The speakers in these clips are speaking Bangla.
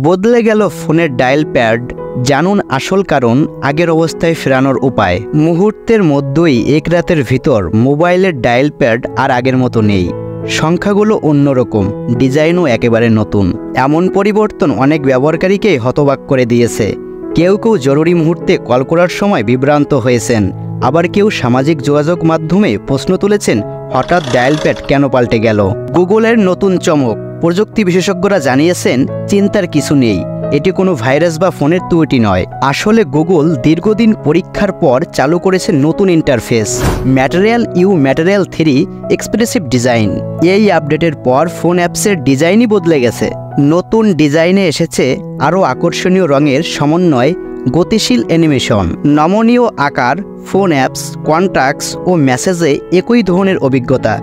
বদলে গেল ফোনের ডায়াল প্যাড, জানুন আসল কারণ, আগের অবস্থায় ফেরানোর উপায়। মুহূর্তের মধ্যেই এক রাতের ভিতর মোবাইলের ডায়াল প্যাড আর আগের মতো নেই। সংখ্যাগুলো অন্যরকম, ডিজাইনও একেবারে নতুন। এমন পরিবর্তন অনেক ব্যবহারকারীকেই হতবাক করে দিয়েছে। কেউ কেউ জরুরি মুহূর্তে কল করার সময় বিভ্রান্ত হয়েছেন, আবার কেউ সামাজিক যোগাযোগ মাধ্যমে প্রশ্ন তুলেছেন হঠাৎ ডায়াল প্যাড কেন পাল্টে গেল। গুগলের নতুন চমক, প্রযুক্তি বিশেষজ্ঞরা জানিয়েছেন চিন্তার কিছু নেই, এটি কোনো ভাইরাস বা ফোনের ত্রুটি নয়। আসলে গুগল দীর্ঘদিন পরীক্ষার পর চালু করেছে নতুন interface material UI material 3 expressive design. এই আপডেটের পর ফোন অ্যাপসের ডিজাইনই বদলে গেছে। নতুন ডিজাইনে এসেছে আরও আকর্ষণীয় রঙের সমন্বয়, গতিশীল অ্যানিমেশন, নমনীয় আকার, ফোন অ্যাপস, কন্ট্যাক্টস ও মেসেজে একই ধরনের অভিজ্ঞতা।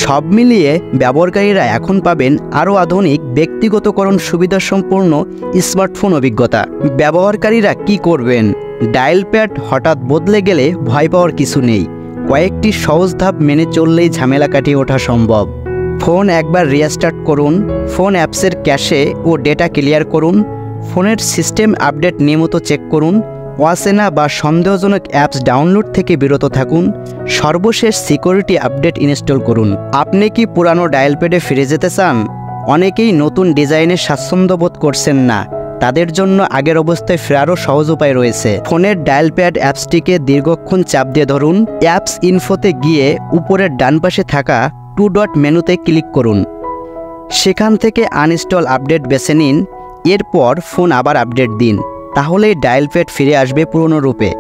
সব মিলিয়ে ব্যবহারকারীরা এখন পাবেন আরও আধুনিক ব্যক্তিগতকরণ সুবিধাসম্পন্ন স্মার্টফোন অভিজ্ঞতা। ব্যবহারকারীরা কি করবেন? ডায়াল প্যাড হঠাৎ বদলে গেলে ভয় পাওয়ার কিছু নেই। কয়েকটি সহজ ধাপ মেনে চললেই ঝামেলা কাটিয়ে ওঠা সম্ভব। ফোন একবার রিস্টার্ট করুন, ফোন অ্যাপসের ক্যাশে ও ডেটা ক্লিয়ার করুন, ফোনের সিস্টেম আপডেট নিয়মিত চেক করুন, অচেনা বা সন্দেহজনক অ্যাপস ডাউনলোড থেকে বিরত থাকুন, সর্বশেষ সিকিউরিটি আপডেট ইনস্টল করুন। আপনি কি পুরানো ডায়াল প্যাডে ফিরে যেতে চান? অনেকেই নতুন ডিজাইনে স্বাচ্ছন্দ্য বোধ করছেন না, তাদের জন্য আগের অবস্থায় ফেরারও সহজ উপায় রয়েছে। ফোনের ডায়াল প্যাড অ্যাপসটিকে দীর্ঘক্ষণ চাপ দিয়ে ধরুন, অ্যাপস ইনফোতে গিয়ে উপরের ডান পাশে থাকা 2 ডট মেনুতে ক্লিক করুন। সেখান থেকে আনইনস্টল আপডেট বেছে নিন, এরপর ফোন আবার আপডেট দিন, তাহলেই ডায়াল প্যাড ফিরে আসবে পুরনো রূপে।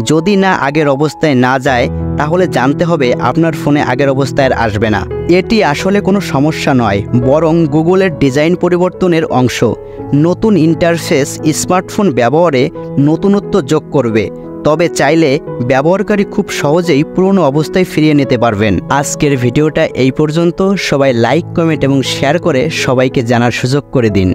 যদি না আগের অবস্থায় না যায়, তাহলে জানতে হবে আপনার ফোনে আগের অবস্থায় আর আসবে না। এটি আসলে কোনো সমস্যা নয়, বরং গুগলের ডিজাইন পরিবর্তনের অংশ। নতুন ইন্টারফেস স্মার্টফোন ব্যবহারে নতুনত্ব যোগ করবে, তবে চাইলে ব্যবহারকারী খুব সহজেই পুরনো অবস্থায় ফিরিয়ে নিতে পারবেন। আজকের ভিডিওটা এই পর্যন্ত। সবাই লাইক, কমেন্ট এবং শেয়ার করে সবাইকে জানার সুযোগ করে দিন।